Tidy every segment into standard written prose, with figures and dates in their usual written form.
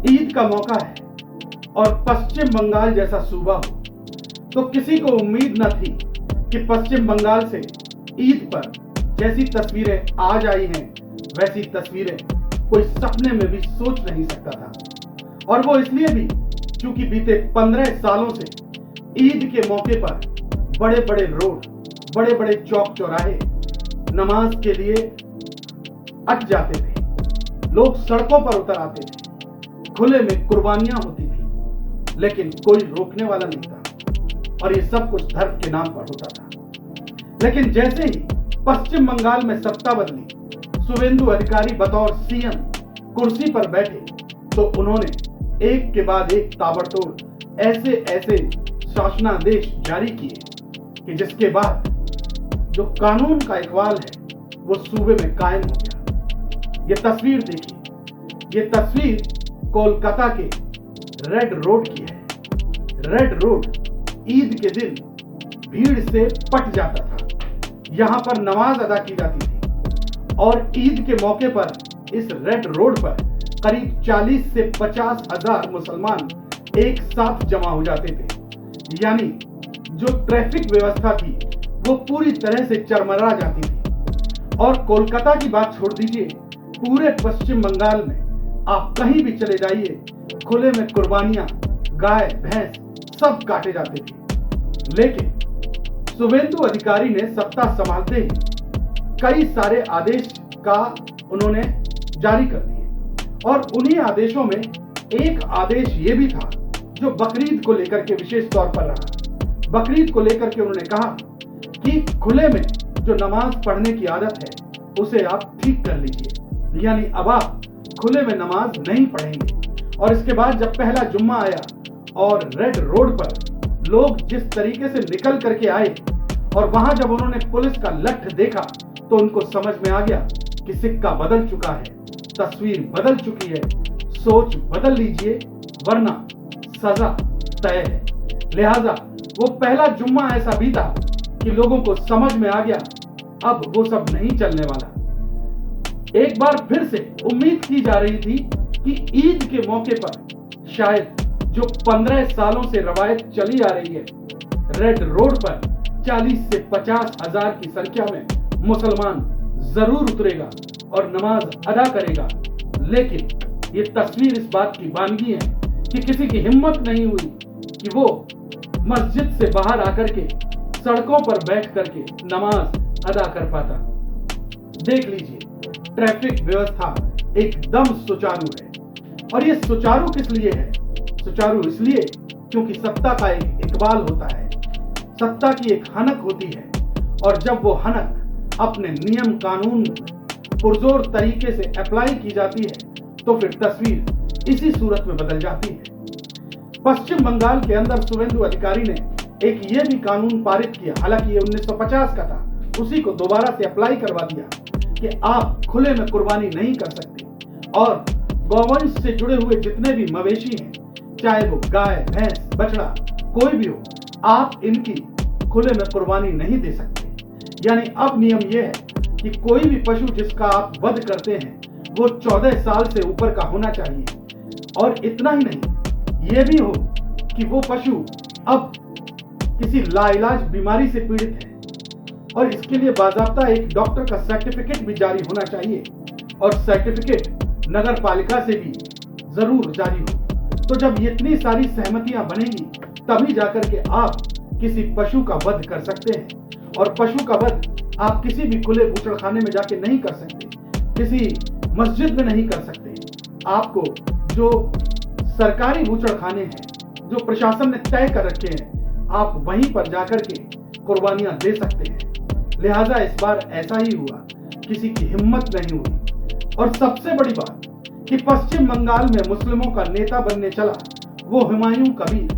ईद का मौका है और पश्चिम बंगाल जैसा सूबा हो, तो किसी को उम्मीद न थी कि पश्चिम बंगाल से ईद पर जैसी तस्वीरें आज आई हैं, वैसी तस्वीरें कोई सपने में भी सोच नहीं सकता था। और वो इसलिए भी क्योंकि बीते 15 सालों से ईद के मौके पर बड़े बड़े रोड, बड़े बड़े चौक चौराहे नमाज के लिए अट जाते थे। लोग सड़कों पर उतर आते थे, खुले में कुर्बानियां होती थी, लेकिन कोई रोकने वाला नहीं था। और ये सब कुछ धर्म के नाम पर होता था। लेकिन जैसे ही पश्चिम बंगाल में सत्ता बदली, शुवेंदु अधिकारी बतौर सीएम कुर्सी पर बैठे, तो उन्होंने एक के बाद एक ताबड़तोड़ ऐसे ऐसे शासनादेश जारी किए कि जिसके बाद जो कानून का इकबाल है वो सूबे में कायम हो गया। ये तस्वीर देखिए, ये तस्वीर कोलकाता के रेड रोड की है। रेड रोड ईद के दिन भीड़ से पट जाता था। यहां पर नमाज अदा की जाती थी और ईद के मौके पर इस रेड रोड पर करीब 40 से 50 हजार मुसलमान एक साथ जमा हो जाते थे। यानी जो ट्रैफिक व्यवस्था थी वो पूरी तरह से चरमरा जाती थी। और कोलकाता की बात छोड़ दीजिए, पूरे पश्चिम बंगाल में आप कहीं भी चले जाइए, खुले में कुर्बानियां, गाय भैंस सब काटे जाते थे। लेकिन शुवेंदु अधिकारी ने सत्ता संभालते ही कई सारे आदेश का उन्होंने जारी कर दिए। और उन्हीं आदेशों में एक आदेश ये भी था जो बकरीद को लेकर के विशेष तौर पर रहा। बकरीद को लेकर के उन्होंने कहा कि खुले में जो नमाज पढ़ने की आदत है उसे आप ठीक कर लीजिए, यानी अब आप खुले में नमाज नहीं पढ़ेंगे। और इसके बाद जब पहला जुम्मा आया और रेड रोड पर लोग जिस तरीके से निकल करके आए, और वहां जब उन्होंने पुलिस का लठ देखा तो उनको समझ में आ गया कि सिक्का बदल चुका है, तस्वीर बदल चुकी है, सोच बदल लीजिए वरना सजा तय है। लिहाजा वो पहला जुम्मा ऐसा बीता कि लोगों को समझ में आ गया अब वो सब नहीं चलने वाला। एक बार फिर से उम्मीद की जा रही थी कि ईद के मौके पर शायद जो 15 सालों से रवायत चली आ रही है, रेड रोड पर 40 से 50 हजार की संख्या में मुसलमान जरूर उतरेगा और नमाज अदा करेगा। लेकिन ये तस्वीर इस बात की बानगी है कि किसी की हिम्मत नहीं हुई कि वो मस्जिद से बाहर आकर के सड़कों पर बैठ करके नमाज अदा कर पाता। देख लीजिए, ट्रैफिक व्यवस्था एकदम सुचारू है। और ये सुचारू किस लिए है? सुचारू इसलिए क्योंकि सत्ता का एक इकबाल होता है, सत्ता की एक हनक होती है। और जब वो हनक अपने नियम कानून पुरजोर तरीके से अप्लाई की जाती है तो फिर तस्वीर इसी सूरत में बदल जाती है। पश्चिम बंगाल के अंदर शुवेंदु अधिकारी ने एक ये भी कानून पारित किया, हालांकि ये 1950 का था, उसी को दोबारा से अप्लाई करवा दिया कि आप खुले में कुर्बानी नहीं कर सकते। और गौवंश से जुड़े हुए जितने भी मवेशी हैं, चाहे वो गाय भैंस बछड़ा कोई भी हो, आप इनकी खुले में कुर्बानी नहीं दे सकते। यानी अब नियम यह है कि कोई भी पशु जिसका आप वध करते हैं वो 14 साल से ऊपर का होना चाहिए। और इतना ही नहीं, ये भी हो कि वो पशु अब किसी लाइलाज बीमारी से पीड़ित है और इसके लिए बाकायदा एक डॉक्टर का सर्टिफिकेट भी जारी होना चाहिए, और सर्टिफिकेट नगर पालिका से भी जरूर जारी हो। तो जब इतनी सारी सहमतियां बनेगी तभी जाकर के आप किसी पशु का वध कर सकते हैं। और पशु का वध आप किसी भी खुले बूचड़खाने में जाके नहीं कर सकते, किसी मस्जिद में नहीं कर सकते। आपको जो सरकारी बूचड़खाने हैं, जो प्रशासन ने तय कर रखे हैं, आप वहीं पर जाकर के कुर्बानियां दे सकते हैं। लिहाजा इस बार ऐसा ही हुआ, किसी की हिम्मत नहीं हुई। और सबसे बड़ी बात कि पश्चिम बंगाल में मुस्लिमों का नेता बनने चला वो हुमायूं कबीर,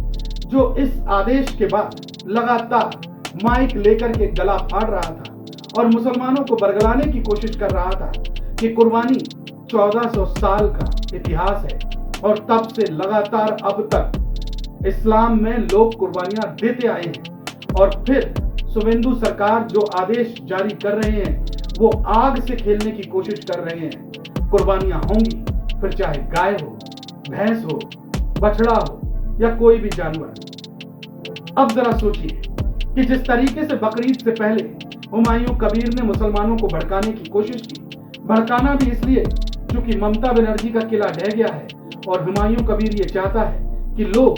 जो इस आदेश के बाद लगातार माइक लेकर के गला फाड़ रहा था और मुसलमानों को बरगलाने की कोशिश कर रहा था कि कुर्बानी 1400 साल का इतिहास है और तब से लगातार अब तक इस्लाम में लोग कुर्बानियां देते आए हैं। और फिर शुवेंदु सरकार जो आदेश जारी कर रहे हैं वो आग से खेलने की कोशिश कर रहे हैं। कुर्बानियां होंगी, फिर चाहे गाय हो, भैंस हो, बछड़ा हो या कोई भी जानवर। अब जरा सोचिए कि जिस तरीके से बकरीद से पहले हुमायूं कबीर ने मुसलमानों को भड़काने की कोशिश की, भड़काना भी इसलिए क्योंकि ममता बनर्जी का किला ढह गया है और हुमायूं कबीर ये चाहता है कि लोग,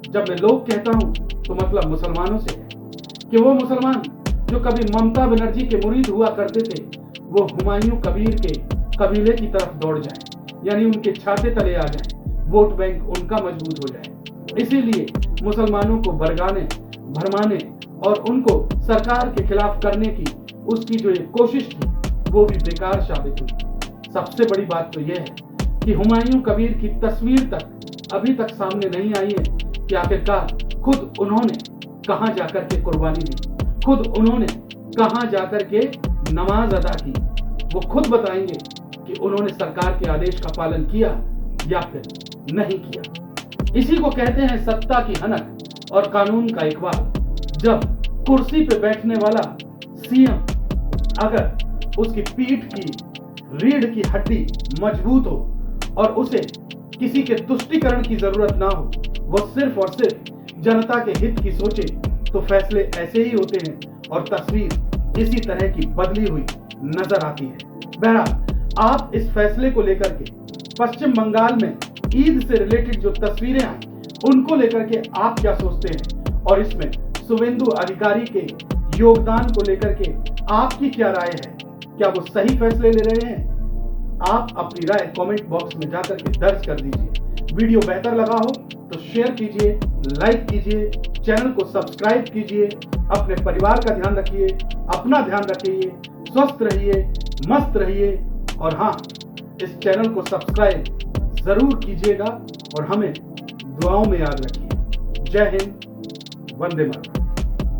जब मैं लोग कहता हूं तो मतलब मुसलमानों से है, कि वो मुसलमान जो कभी ममता बनर्जी के मुरीद हुआ करते थे वो हुमायूं कबीर के कबीले की तरफ दौड़ जाएं, यानी उनके छाते तले आ जाएं, वोट बैंक उनका मजबूत हो जाए। इसीलिए मुसलमानों को भड़काने, भरमाने और उनको सरकार के खिलाफ करने की उसकी जो एक कोशिश थी वो भी बेकार साबित हुई। सबसे बड़ी बात तो यह है कि हुमायूं कबीर की तस्वीर तक अभी तक सामने नहीं आई है कि आखिरकार खुद उन्होंने कहां जाकर के कुर्बानी दी, खुद उन्होंने कहां जाकर के नमाज अदा की। वो खुद बताएंगे कि उन्होंने सरकार के आदेश का पालन किया या फिर नहीं किया। इसी को कहते हैं सत्ता की हनक और कानून का इकबाल। जब कुर्सी पे बैठने वाला सीएम अगर उसकी पीठ की रीढ़ की हड्डी मजबूत हो और उसे किसी के तुष्टीकरण की जरूरत ना हो, वो सिर्फ और सिर्फ जनता के हित की सोचे, तो फैसले ऐसे ही होते हैं और तस्वीर इसी तरह की बदली हुई नजर आती है। बहरहाल आप इस फैसले को लेकर के पश्चिम बंगाल में ईद से रिलेटेड जो तस्वीरें आई उनको लेकर के आप क्या सोचते हैं और इसमें शुभेंदु अधिकारी के योगदान को लेकर के आपकी क्या राय है? क्या वो सही फैसले ले रहे हैं? आप अपनी राय कमेंट बॉक्स में जाकर के दर्ज कर दीजिए। वीडियो बेहतर लगा हो तो शेयर कीजिए, लाइक कीजिए, चैनल को सब्सक्राइब कीजिए। अपने परिवार का ध्यान रखिए, अपना ध्यान रखिए, स्वस्थ रहिए, मस्त रहिए और हाँ, इस चैनल को सब्सक्राइब जरूर कीजिएगा और हमें दुआओं में याद रखिए। जय हिंद, वंदे मातरम।